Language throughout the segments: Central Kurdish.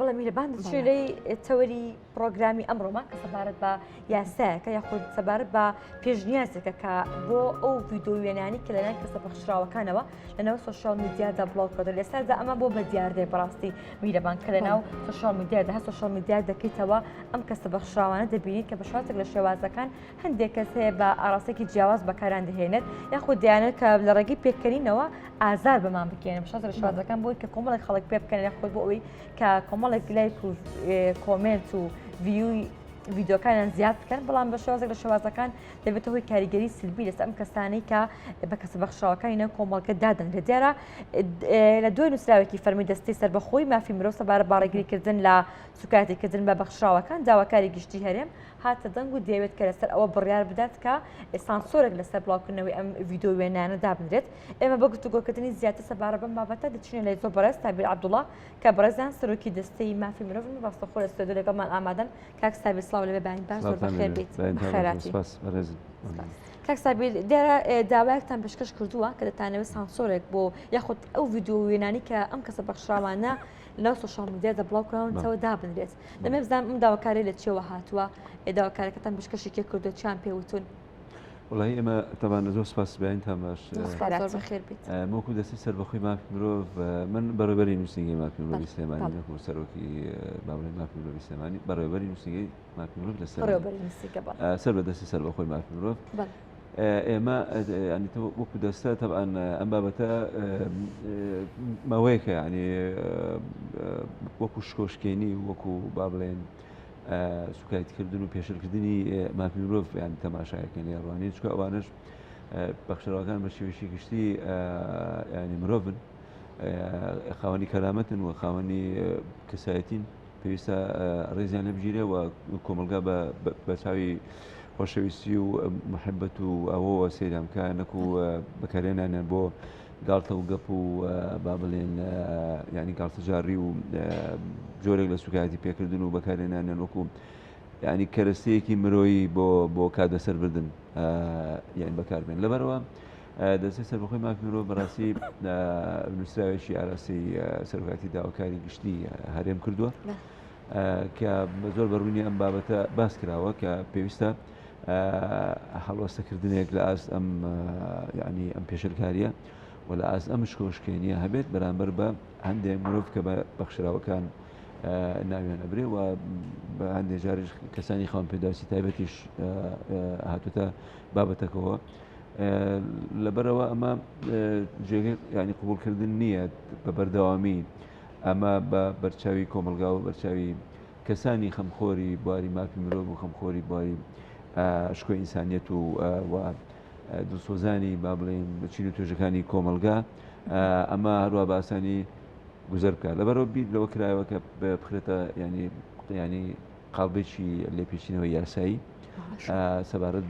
بەڵێ میرەبان دەچێت تەوەری پرۆگرامی ئەمڕۆمان کە سەبارەت بە یاسایەکە یاخود سەبارەت بە پێشنیازێکە کە بۆ ئەو ڤیدۆ وێنانی کە لەلایەن کەسە بەخشراوەکانەوە لەناو سۆشیال میدیادا بڵاوکەوتە لێستا ئەمە بۆ بەدیاردەی بەڕاستی میرەبان کە لەناو سۆشیال میدیادا هە سۆشیال میدیا دەکەیتەوە ئەم کەسە بەخشراوانە دەبینیت کە بە شێوازێک لە شێوازەکان هەندێک کەس هەیە بە ئاراستێکی جیاواز بەکاران دەهێنێت یاخود دەیانێت کە لە ڕێگەی پێکەنینەوە ئازار بەمان بکەێنن بە شێوازێک لە شێوازەکان بۆی کە کۆمەڵێک خەڵک پێ بکەن یاخود بۆ ئەوەی کە کۆمەڵێک لایک و کۆمنت و ڤیوی ڤیدۆکانیان زیاد بکەن بەڵام بە شێوازێک لە شێوازەکان دەبێتەوە هۆی کاریگەری سلبی لەسەر ئەم کەسانەی کە بە کەسە بەخشراوەکانیە کۆمەڵگە دادەن لە دیارە لە دوای نووسراوێکی فەرمی دەستی سەربەخۆی مافی مرۆڤ سەبارەت بە ڕێگریکردن لە سوکاتیکردن بە بەخشراوەکان داواکاری گشتی هەرێم هاتە دەنگ و دەیەوێت کە لەسەر ئەوە بڕیار بدات کە سانسۆرێک لەسەر بڵاوکردنەوەی ئەم ڤیدۆ وێنانە دابنرێت ئێمە بە گفتوگۆکردنی زیاتر سەبارەت بەم بابەتە دەچینە لای زۆر بەڕێز تابیر عەبدوڵڵا کە بەڕێزیان سەرۆکی دەستەی مافی مرۆڤ ڕاستەخۆ لە ستۆدیۆ لەگەڵمان ئامادەن کاک سابیر سڵاو لەبێ بانی باش زۆر بەخێر بیت بەخێراتی کاک سابیر دیارە داوایەکتان پێشکەش کردووە کە دەتانەوێت سانسۆرێک بۆ یاخود ئەو ڤیدۆ وێنانی کە ئەم کەسە بەخشراوانە لەناو سۆشیال میدیادا بڵاوکراونەوە دابنرێت دەمێ بزانم ئەم داواکاری لە چێوە هاتووە داواکارەکەتان پێشکەشی کێ کردو چیان پێوتون وڵی ئێمە تەبان زۆر سپاس بەیانتان باش زۆر بەخێر بیت وەکو دەستی سەربەخۆی مافی مرۆڤ من بەڕێوەبەری نووسینگەی مافی مرۆڤی سلێمانی نەکو سەرۆکی باوڵی مافی مرۆڤی سلێمانی بەڕێوەبەری نووسینگەی مافی مرۆڤ لەسەر سەر بەدەستی سەربەخۆی مافی مرۆڤ ئێمە وەکو دەستە تەبعاً ئەم بابەتە ماوەیەکە ینی وەکو شکۆشکێنی وەکو با بڵێن سوکایتکردن و پێشلکردنی مافی مرۆڤ یان تەماشایەکەن ڕوانی چکە ئەوانش بەخشراوەکان بە شێوەیەکی گشتی ینی مرۆڤن خاوەنی کەرامەتن و خاوەنی کەسایەتین پێویستە ڕێزیان لە بگیرێ و کۆمەلگا بە چاوی خۆشەویستی و محبەت و ئەوەوە سێدام کە نەکو بەکارێنانیان بۆ گاڵتە و گەپ و با بڵێن ینی گاڵتەجاری و جۆرێک لە سوکایەتی پێکردن و بەکارێنانیان وەکو ینی کەرەستەیەکی مرۆیی بۆ کادەسەر بردن یان بەکاربێن لەبەرەوە دەستی سەربەخۆی مافی مرۆڤ بەڕاستی نووسراوێکی ئاراسی سەرۆکاتی داواکاری گشتی هەرێم کردووە کە زۆر بەڕوونی ئەم بابەتە باس کراوە کە پێویستە هەڵوەستەکردنێک لە ئاست ئەم ینی ئەم پێشلکاریە و لە ئاست ئەم شکۆشکێنیە هەبێت بەرامبەر بە هەندێک مرۆڤ کە بە بەخشراوەکان ناویان ئەبرێ و بە هەندێک جاریش کەسانی خاوەن پێداویستی تایبەتیش هاتوتە بابەتەکەەوە لەبەرەوە ئەمە جێگەی ینی قبولکردن نییە بە بەردەوامی ئەمە بە بەرچاوی کۆمەلگا و بەرچاوی کەسانی خەمخۆری بواری مافی مرۆڤ و خەمخۆری بواری شکۆی ئینسانیەت و دڵسۆزانی با بڵێن بچین و توێژەکانی کۆمەلگا ئەمە هەروە باسانی گوزەر بکات لەبەرەوە بیت لەوە کرایەوە کە بخرێتە ینی قاڵبێکی لێپێچینەوەی یاسایی سەبارەت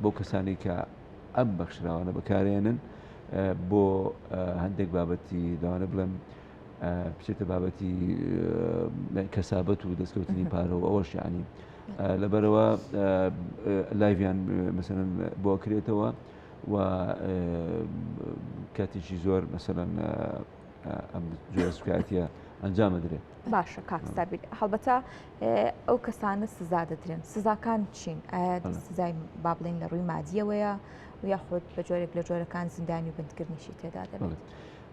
بەو کەسانی کە ئەم بەخشراوانە بەکارێنن بۆ هەندێک بابەتی داوانە بڵێم بچێتە بابەتی کەسابەت و دەستکەوتنی پارەوە ئەوەش ینی لەبەرەوە لایڤیان مەسەرەن بۆ کرێتەوە و کاتێکی زۆر مەسەرەن ئەم جۆرە سوکایەتیە ئەنجام دەدرێت باشە کاک سابیر هەڵبەتە ئەو کەسانە سزا دەدرێن سزاکان چین ئایا سزای با بڵێن لە ڕووی مادیەوەیە و یاخود بە جۆرێک لە جۆرەکان زیندانی و بندکردنیشی تێدا دەبێت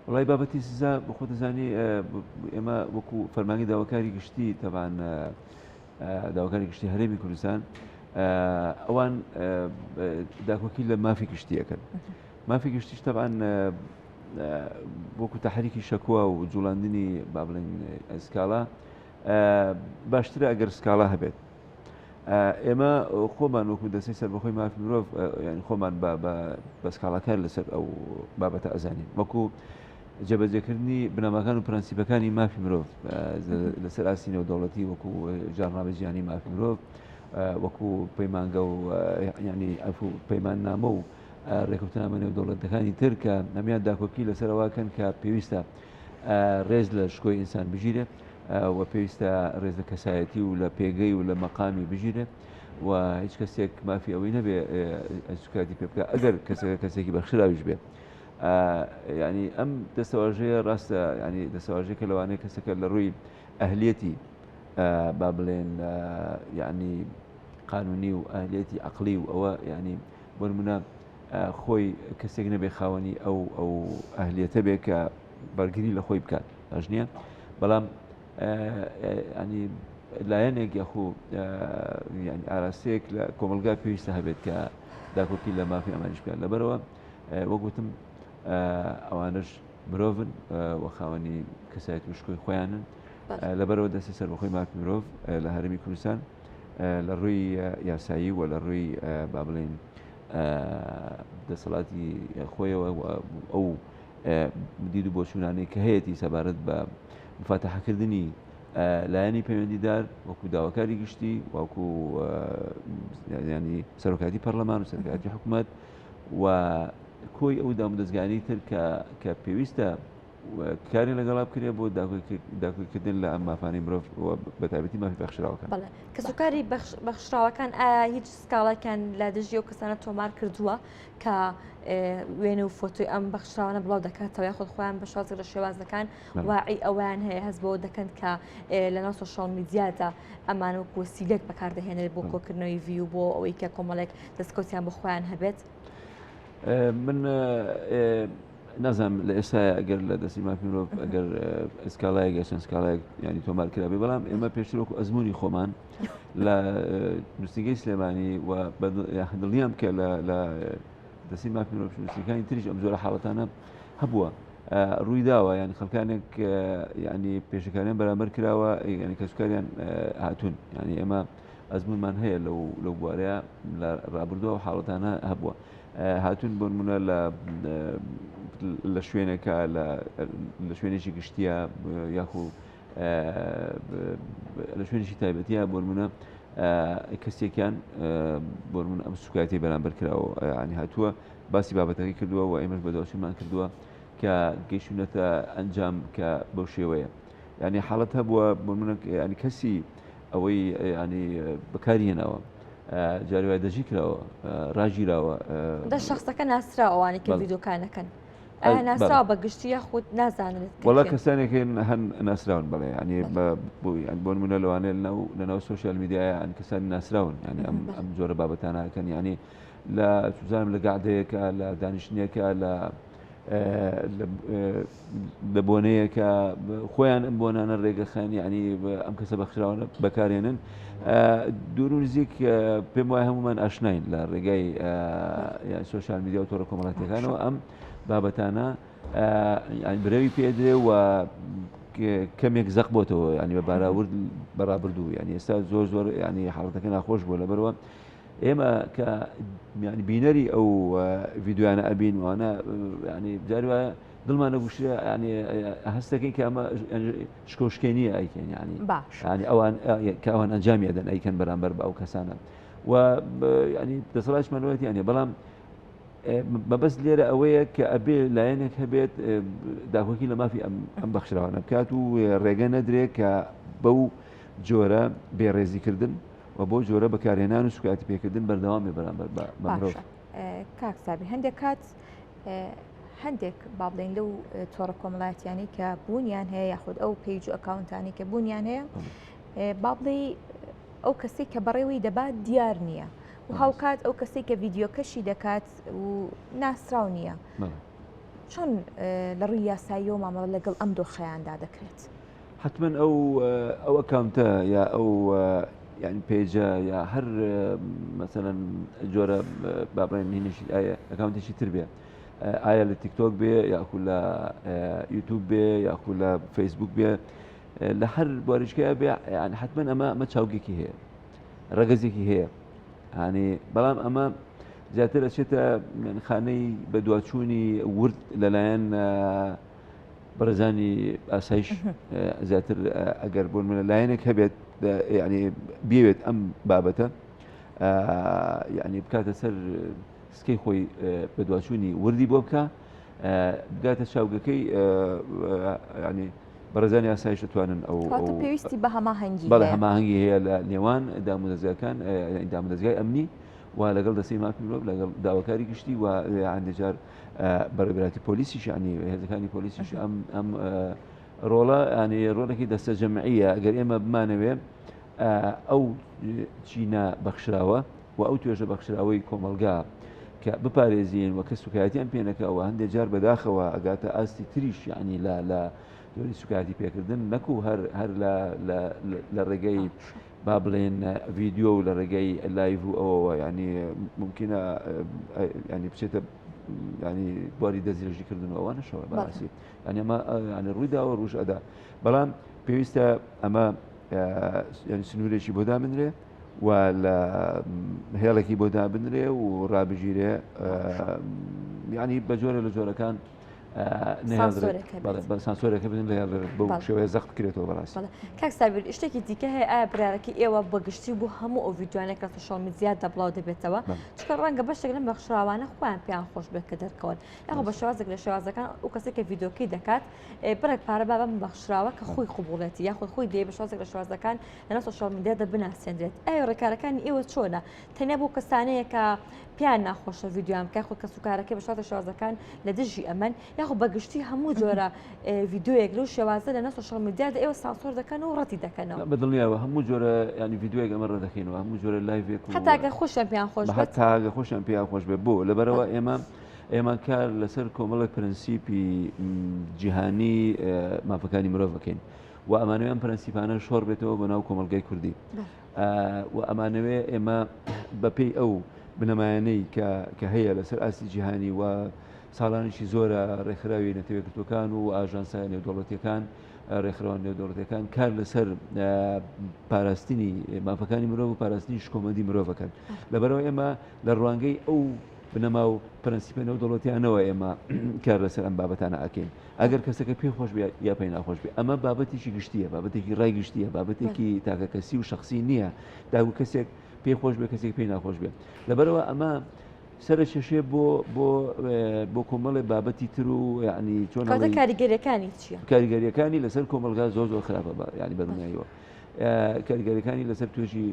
وڵای بابەتی سزا بەخۆ دەزانی ئێمە وەکو فەرمانی داواکاری گشتی تەبان داواکاری گشتی هەرێمی کوردستان ئەوان داکۆکی لە مافی گشتیەکەن مافی گشتیش تەبان وەکو تەحریکی شەکووە و جوڵاندنی با بڵێن ئەسکاڵا باشترە ئەگەر سکاڵا هەبێت ئێمە خۆمان وەکو دەستی سەربەخۆی مافی مرۆڤ ینی خۆمان بە سکاڵاکار لەسەر ئەو بابەتە ئەزانین وەکو جێبەجێکردنی بنەماکان و پرەنسیپەکانی مافی مرۆڤ لەسەر ئاسی نێودەوڵەتی وەکو ژارنامە ژیانی مافی مرۆڤ وەکو پەیمانگە و ینی پەیمان نامە و ڕێکوتنامە نێودەوڵەتەکانی تر کە هەمیان داکۆکی لەسەرەوەکەن کە پێویستە ڕێز لە شکۆی ئینسان بژیرێت و پێویستە ڕێز لە کەسایەتی و لە پێگەی و لە مەقامی بژیرێت و هیچ کەسێک مافی ئەوەی نەبێ سوکاتی پێ بکە ئەگەر کەسێکی بەخشراویش بێ. ینی ئەم دەسەواژەیە ڕاستە ینی دەسەواژەیە کە لەوانەیە کەسەکە لە ڕووی ئەهلیەتی با بڵێن یعنی قانونی و ئەهلیەتی عقلی و ئەوە ینی بۆ نمونە خۆی کەسێک نەبێ خاوەنی ئەو ئەهلیەتە بێ کە بەرگری لە خۆی بکات باش نییە بەڵام ینی لایەنێک یاخو ینی ئاراستەیەک لە کۆمەلگا پێویستە هەبێت کە داکۆکی لە مافی ئەمانیش بکات لەبەرەوە وەگوتم ئەوانش مرۆڤن و خاوەنی کەسایەت و شکۆی خۆیانن لەبەرەوە دەستی سەر بەخۆی مافی مرۆڤ لە هەرمی کوردستان لە ڕووی یاسایی و لە ڕووی با بڵێن دەسەڵاتی خۆیەوە ئەو دید و بۆچوونانەی کە هەیەی سەبارەت بە مفاتەحەکردنی لایەنی پەیوەندیدار وەکو داواکاری گشتی وەکو ینی سەرۆکاتی پەرلەمان و سەرۆکاتی حکوومەت و کۆی ئەو دامودەستگانی تر کە پێویستە کاری لەگەڵا بکرێ بۆ داکۆکردن لە ئەم مافانی مرۆڤ بە تایبەتی مافی بەخشراوەکان. بەڵێ کەسوکاری بەخشراوەکان ئایا هیچ سکاڵەکان لە دژی و کەسانە تۆمار کردووە کە وێنە و فۆتۆی ئەم بەخشراوانە بڵاو دەکاتەوە یاخود خۆیان بە شازی لە شێوازەکان واعی ئەویان هەیە هەست بۆ دەکەن کە لەناو سۆشیاڵ میدیادا ئەمان وەکو وەسیلەیەک بەکاردەهێنێت بۆ کۆکردنەوەی ڤیو بۆ ئەوەی کە کۆمەڵێک دەستکەوتیان بە خۆیان هەبێت. من نازانم لە ئێستا ئەگەر لە دەستی مافی مرۆڤ ئەگەر ئسکاڵایەک چەند سکاڵایەک ینی تۆمار کرابێ بەڵام ئێمە پێشتر وەکو ئەزمموی خۆمان لە نووسنگەی سلێمانی و دڵنیام کە لە دەستی مافی مرۆڤ نووسەکانی تریش ئەم زۆرە حاڵەتانە هەبووە ڕووی داوە ینی خەڵکانێک ینی پێشەکانیان بەرامبەر کراوە ینی کەسوکاریان هاتوون ینی ئێمە ئەزممومان هەیە لەو بوارەیە لە ڕابردووە و حاڵەتانە هەبووە هاتوون بۆ نمونە لە شوێنێکە لە شوێنێکی گشتیە یاخو لە شوێنێکی تایبەتیە بۆ نمونە کەسێکیان بۆ نمونە ئەم سوکاتی بەرامبەر کراوە ینی هاتووە باسی بابەتەکەی کردووە و ئێمەش بەداواشمان کردووە کە گەیشتونەتە ئەنجام کە بەو شێوەیە ینی حاڵەت هەبووە بۆ نمونە ینی کەسی ئەوەی ینی بەکارهێناوە جاروای دەژی کراوە ڕاژیراوە دە شخصەکە ناسرا ئەوانی کە ڤیدۆکانەکەن ناسرا بە گشتی یاخود نازانێت وڵا کەسانێک هەن ناسراون بڵێ ینی بۆ نمونە لەوانێت لەناو سوۆشیال میدیایە ئەن کەسانی ناسراون ینی ئەم جۆرە بابەتانەکەن ینی لە سوزانم لە گاعدەیەکە لە دانیشتنیەکە لە بۆنەیەکە خۆیان ئەم بۆنانە ڕێگەخانی ینی ئەم کەسە بەخشراوانە بەکارێنن دوور و نزیک پێم وایە هەمومان ئاشناین لە ڕێگای سوۆشیال میدیا و تۆڕە کۆمەڵاتیەکانەوە ئەم بابەتانە برەوی پێدرێ و کەمێک زەق بۆتەوە ینی بە باراورد بەڕابردوو ینی ئێستا زۆر ینی حاڵەتەکە ناخۆش بووە لەبەرەوە ئێمە کە ینی بینەری ئەو ڤیددیویانە ئەبین وانە ینی جاری وایە دڵمان نەگوشرە ینی هەستەکەی کە ئەمە شکۆشکێنیە ئەیکەن ینی ئەوان کە ئەوان ئەنجامیەدەن ئەیکەن بەرامبەر بە ئەو کەسانە و ینی دەسەڵاتمانەوەێت ینی بەڵام مەبەست لێرە ئەوەیە کە ئەبێ لایەنێک هەبێت داخۆکی لە مافی ئەم بەخشراوانە بکات و ڕێگە نەدرێت کە بەو جۆرە بێڕێزیکردن و بۆ جۆرە بەکارهێنان و سوکاتی پێکردن بەردەوامی بەرامبەر بە مرۆڤ. کاکسابی هەندێک کات هەندێک با بڵێن لەو تۆڕە کۆمەڵایەتیانی کە بوونیان هەیە یاخود ئەو پیج و ئەکاونتانی کە بوونیان هەیە با بڵێ ئەو کەسێک کە بەڕێوەی دەبات دیار نییە و هاوکات ئەو کەسێک کە ڤیددیۆکەشی دەکات و ناسراو نییە چۆن لە ڕووی یاسایی و مامەڵە لەگەڵ ئەم دۆخەیاندا دەکرێت؟ حتمما ئەو ئەکاونتە یا ئەو یعنی پێجە یا هەر مەسەلەن جۆرە با بڵێن هینیشی ئەکاونتێکی تر بێ ئایا لە تیکتۆک بێ یاخو لە یوتیوب بێ یاخو لە فەیسبوک بێ لە هەر بوارشکەیە بێ ینی حتمما ئەمە چاوگێکی هەیە ڕەگەزێکی هەیە ینی بەڵام ئەمە زیاتر ئەچێتە خانەی بە دواچوونی ورد لەلایەن بەڕێزانی ئاسایش زیاتر ئەگەر بۆن منە لایەنێک هەبێت ینی بێوێت ئەم بابەتە ینی بکاتە سەر سکەی خۆی بە دواچوونی وردی بۆ بکە بگاتە چاوگەکەی ینی بەڕێزانی ئاسایش دەتوانن ئەو پێویستی بە هەماهەنگی بەڵێ هەماهەنگی هەیە لە نێوان دامودەزگاکان دامودەزگای ئەمنی و لەگەڵ دەستەی مافی مرۆڤ لەگەڵ داواکاری گشتی و هەندێجار بەڕێبەراتی پۆلیسیش ینی هێزەکانی پۆلیسیش ئەم ڕۆڵە ینی ڕۆڵێکی دەستە جەمعیە ئەگەر ئێمە بمانەوێ ئەو چینە بەخشراوە و ئەو توێژە بەخشراوەی کۆمەلگا کە بپارێزین وە کە سوکایەتیان پێنەکەەوە هەندێک جار بەداخەوە ئەگاتە ئاستی تریش ینی لە دوری سوکاتی پێکردن نەکو هەر لە ڕێگەی با بڵێن ڤیددیۆ و لە ڕێگەی لایڤ و ئەوەوە ینی ممکنە ینی بچێتە ینی بواری دەزیێژیکردن ئەوە نەشەوە بەڕاستی ینی ئەمە ینی ڕوویداوە ڕوژ ئەدا بەڵام پێویستە ئەمە ینی سنوورێکی بۆ دابنرێ و لە هێڵێکی بۆ دابنرێ و ڕابژیرێ ینی بە جۆرە لە جۆرەکان سانسۆرەکە بدن لە بەو شێوەیە زەخت بکرێتەوە بەڕاستی. کاک سابیر شتێکی دیکە هەیە ئایا برارەکە ئێوە بەگشتی بوو هەموو ئەو ڤیددیوانێک لە سوشال میدیا دەبڵاو دەبێتەوە چکە ڕەنگە بەشێک لەم بەخشراوانە خۆیان پێیان خۆش بێت کە دەرکەون یاخۆ بە شێوازێک لە شێوازەکان و کەسێک کە ڤیددیۆکەی دەکات بڕێک پارە با بەم بەخشراوە کە خۆی قوبوڵێتی یاخۆ خۆی دێ بە شێوازێک لە شێوازەکان لەناو سوشال میدیا دەبناسێنرێت ئەوە ڕێکارەکانی ئێوە چۆنە تەنیا بۆ کەسانەیە کە پیان ناخۆشە ڤیددیوام کە خۆ کە سوکارەکەی بە شێوازە شێوازەکان لە دژی ئەمەن یاخۆ بەگشتی هەموو جۆرە ڤیددیۆیەک لەو شێوازە لە ناو سوشال میدیادا ئێوە سانسۆر دەکەن و ڕەتی دەکەنەوە بەدڵنیاوە هەموو جۆرە ینی ڤیددیۆیەک ئەمە ڕدەکەینەوە هەموو جۆرە لایڤێک هەتاگە خۆشیان پێیان خۆش بێت هەتاگە خۆشیان پێیان خۆش بێت بۆ لەبەرەوە ئێمە کار لەسەر کۆمەڵێک پرەنسیپی جیهانی مافەکانی مرۆڤ بکەین و ئەمانەوێ ئەم پرەنسیپانە شۆڕ بێتەوە بە ناو کۆمەلگای کوردی و ئەمانەوێ ئێمە بەپێی ئەو بنەمایانەی کە هەیە لەسەر ئاسی جیهانی و ساڵانێکی زۆرە ڕێکخراوی نەتەوەیەکگرتوەکان و ئاژانسە نێودەوڵەتیەکان ڕێکخراوان نێودەوڵەتیەکان کار لەسەر پاراستنی مافەکانی مرۆڤ و پاراستنی شکۆمەندی مرۆڤەکەن لەبەرەوە ئێمە لە ڕوانگەی ئەو بنەما و پرەنسیپە نێودەوڵەتیانەوە ئێمە کار لەسەر ئەم بابەتانە ئەکەین ئەگەر کەسەکە پێی خۆش بێت یا پێی ناخۆش بێت ئەمە بابەتێکی گشتیە بابەتێکی ڕای گشتیە بابەتێکی تاکەکەسی و شخصی نییە داگو کەسێک پێی خۆش بێت کەسێک پێی ناخۆش بێت لەبەرەوە ئەمە سەرە کێشێ بۆ کۆمەڵی بابەتی تر و ینی چۆن کاریگەریەکانی چییە؟ کاریگەریەکانی لەسەر کۆمەلگا زۆر خراپە ینی بەدنیاییەوە کاریگەریەکانی لەسەر توێژی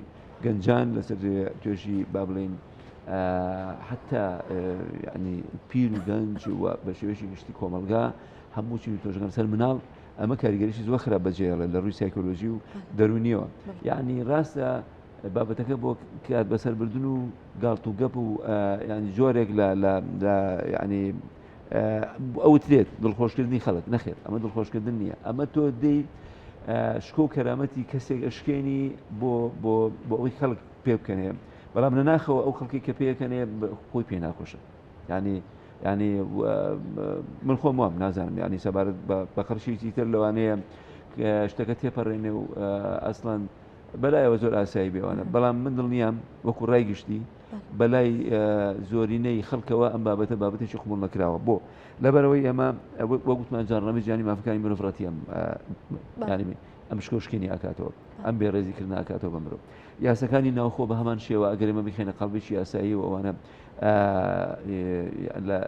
گەنجان لەسەر توێژی با بڵێن حتا ینی پیر و گەنج و بە شێوەیەکی گشتی کۆمەلگا هەموو چی تۆژەکان سەر مناڵ ئەمە کاریگەریشی زۆر خراپ بەجێڵێ لە ڕووی سایکۆلۆژی و دەرونیەوە یعنی ڕاستە بابەتەکە بۆ کات بەسەربردن و گاڵت و گەپ و ینی جۆرێک لە ینی ئەوت لێت دڵخۆشکردنی خەڵک نەخێت ئەمە دڵخۆشکردن نییە ئەمە تۆ دەی شکۆ و کەرامەتی کەسێک ئەشکێنی بۆ ئەوی خەڵک پێ بکەنێ بەڵام لە ناخەوە ئەو خەڵکی کە پێەکەنێ خۆی پێ ناخۆشە ینی من خۆم وام نازانم ینی سەبارەت بە خەرشێکی تر لەوانەیە شتەکە تێپەڕێنێ و ئەسڵان بەلایەوە زۆر ئاسایی بێوانە بەڵام من دڵنیام وەکو ڕای گشتی بەلای زۆرینەی خەڵکەوە ئەم بابەتێکی قبوڵ نەکراوە بۆ لەبەرەوەی ئەمە وەگوتمان جانڕەمی جیانی مافەکانی مرۆڤڕەتی ینی ئەم شکۆشکێنی ئاکاتەوە ئەم بێڕێزیکردن ئاکاتەوە بە مرۆڤ یاسەکانی ناوخۆ بە هەمان شێوە ئەگەر ئێمە بخێنە قەڵبێکی یاسایی و ئەوانە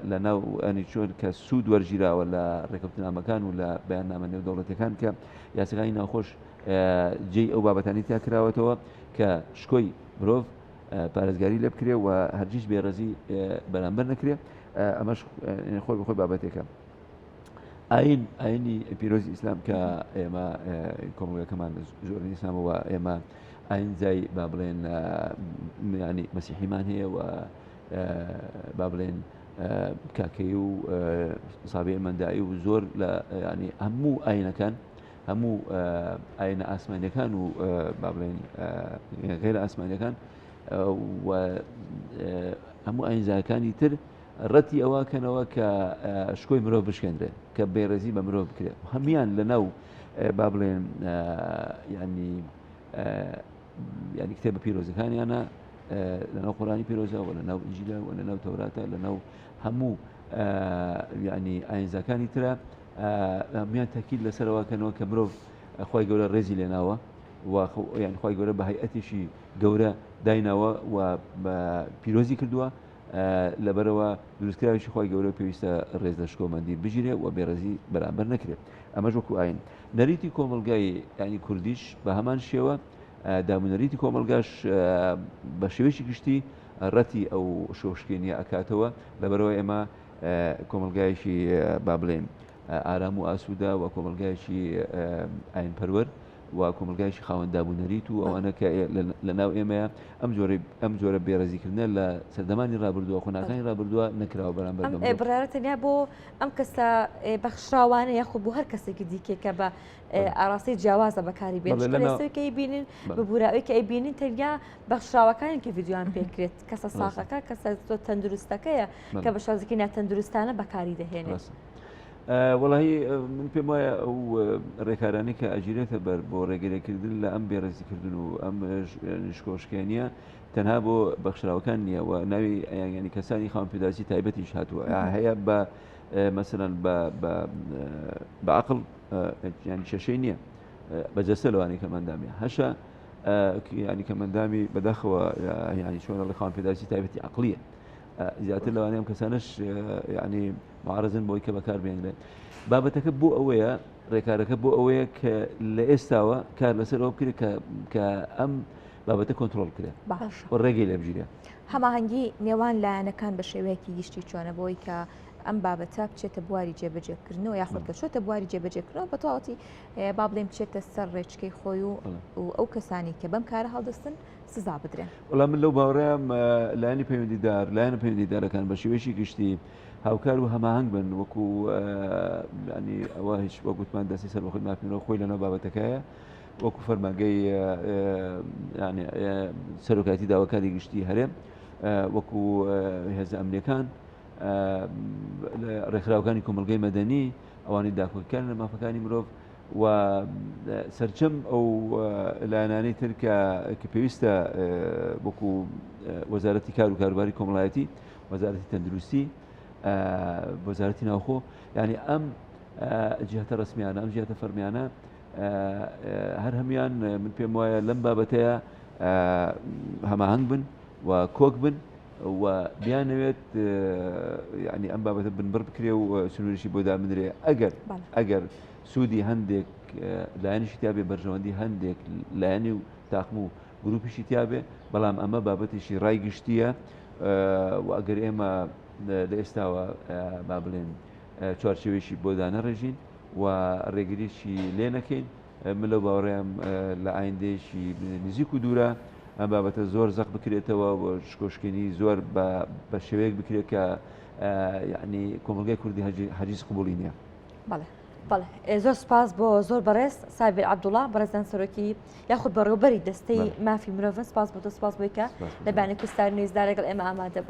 لە ناو ئەنی چۆن کە سوود وەرگیراوە لە ڕێکەوتنامەکان و لە بەیاننامە نێودەوڵەتیەکان کە یاسەکانی ناوخۆش جێی ئەو بابەتانی تیا کراوەتەوە کە شکۆی مرۆڤ پارێزگاری لێ بکرێ و هەرگیز بێڕەزی بەرامبەر نەکرێ ئەمەش خۆی بەخۆی بابەتێکە ئاینی پیرۆزی ئیسلام کە ئێمە کۆمەڵگەکەمان زۆرنی ئیسلامەوە ئێمە ئاین جای با بڵێن ینی مەسیحیمان هەیە و با بڵێن کاکەی و سابێ ئەمەندایی و زۆر لە ینی هەموو ئاینەکان هەموو ئاینە ئاسمانیەکان و با بڵێن غێرە ئاسمانیەکان و هەموو ئاینزاکانی تر ڕەتی ئەوەکەنەوە کە شکۆی مرۆڤ بشکێنرێت کە بێڕێزی بە مرۆڤ بکرێت هەمیان لەناو با بڵێن ینی کتێبە پیرۆزەکانیانە لەناو قورآانی پیرۆزەوە لەناو ئینجیلە و لەناو تەوراتە لەناو هەموو ینی ئاینزاکانی ترە هەمیان تاکید لەسەرەوەکەنەوە کە مرۆڤ خۆی گەورە ڕێزی لێناوە یان خۆی گەورە بە هەیئەتێکی گەورە دایناوە و بە پیرۆزی کردووە لەبەرەوە دروستکراویشی خۆی گەورە پێویستە ڕێز لە شکۆمەندی بژیرێ و بێڕێزی بەرامبەر نەکرێت ئەمەش وەکو ئاین نەریتی کۆمەلگای ینی کوردیش بە هەمان شێوە دامونەریتی کۆمەلگاش بە شێوەیەکی گشتی ڕەتی ئەو شۆشکێنیە ئەکاتەوە لەبەرەوە ئێمە کۆمەلگایەکی با بڵێن ئارام و ئاسوودا و کۆمەلگایەکی ئاینپەروەر و کۆمەلگایشی خاوەندابوونەریت و ئەوانە کە لە ناو ئێمەیە ئەم جۆرە بێڕێزیکردنە لە سەردەمانی ڕابردووە خۆناکانی ڕابردووە نەکراوە بەرامبەر بڕارەتەنیا بۆ ئەم کەسە بەخشراوانە یاخود بۆ هەر کەسێکی دیکێکە بە ئاراسی جیاوازە بەکاری بێنەوەی بینین بە بوراوی کە ئەیبینین تەنیا بەخشراوەکانی کە ڤیددیوان پێکرێت کەسە ساغەکە کەسە زۆر تەندروستەکەیە کە بە شازێکی ناتەندروستانە بەکاری دەهێنێت. وڵی من پێم وایە ئەو ڕێکارانی کە ئەژیرێتە بەر بۆ ڕێگەرێکردن لە ئەم بێڕێزیکردن و ئەم شکۆشکێنیە تەنها بۆ بەخشراوەکان نییە و ناوی ینی کەسانی خاوەن پێداسی تایبەتیش هاتووە هەیە بە مەسەرەن بەعقل ینی شەشەی نییە بەجەستە لەوانەی کەمەندامیە هەشە ینی کەمەندامی بەداخەوە ینی چۆنە لە خاوەن پێداسی تایبەتی عقلیە زیاتر لەوانەیەم کەسانش ینی معارزن بۆی کە بەکار بێنرێت بابەتەکە بۆ ئەوەیە ڕێکارەکە بۆ ئەوەیە کە لە ئێستاوە کار لەسەر ئەوە بکرێت کە ئەم بابەتە کۆنتترۆل کرێت ڕێگەی لە بژیرە هەماهەنگی نێوان لایەنەکان بە شێوەیەکی گشتی چۆنە بۆی کە ئەم بابەتە بچێتە بواری جێبەجێکردنەوە یاخود کە چۆتە بواری جێبەجێکردنەوە بە تەواوەتی با بڵێم بچێتە سەر ڕێچکەی خۆی و ئەو کەسانی کە بەم کارە هەڵدەستن سزا بدرێن. وەڵام من لەو باوەڕەیەم لایەنی پەیوەندیدار لایەنە پەیوەندیدارەکان بە شێوەیەکی گشتی هاوکار و هەماهنگ بن وەکو ینی ئەوە هیچ وەگوتمان دەستی سەر بەخۆی مافینەوە خۆی لەنەوە بابەتەکەیە وەکو فەرمانگەی ینی سەرۆکاتی داواکاری گشتی هەرێم وەکو هێزە ئەمنیەکان ڕێکخراوەکانی کۆمەلگەی مەدەنی ئەوانی داخۆکان لە مافەکانی مرۆڤ و سەرچەم ئەو لایەنانەی تر کە پێویستە وەکو وەزارەتی کار و کاروباری کۆمەڵایەتی وەزارەتی تەندروستی وەزارەتی ناوخۆ ینی ئەم جیهاتە ڕسمیانە ئەم جیهاتە فەرمیانە هەر هەمان من پێم وایە لەم بابەتەیە هەماهنگ بن و کۆک بن و بیانەوێت ینی ئەم بابەتە بنبڕ بکرێ و سنووریشی بۆ دامنرێ ئەگەر سوودی هەندێک لایەنیشی تیاابێ بەرژەوەندی هەندێک لایەنی و تاقم و گروپیشی تیاابێ بەڵام ئەمە بابەتێکی ڕای گشتیە و ئەگەر ئێمە لە ئێستاوە با بڵێن چوارچێوێکی بۆ دانەڕێژین و ڕێگریشی لێ نەکەین من لەو باوەڕێم لە ئایندێشی نزیک و دوورە ئەم بابەتە زۆر زەق بکرێتەوە و شکۆشکێنی زۆر بە شێوەیەک بکرێت کە یعنی کۆمەلگای کوردی حەجیز قبوڵی نییە. بەڵێ زۆر سپاس بۆ زۆر بەڕێز سابیر عەبدوڵڵا بەڕێزدان سەرۆکی یاخود بەڕێوەبەری دەستەی مافی مرۆڤ سپاس بۆ تۆ سپاس بۆی کە لە بانەی کوردستانی نوێژدا لەگەڵ ئێمە ئامادە بوویت.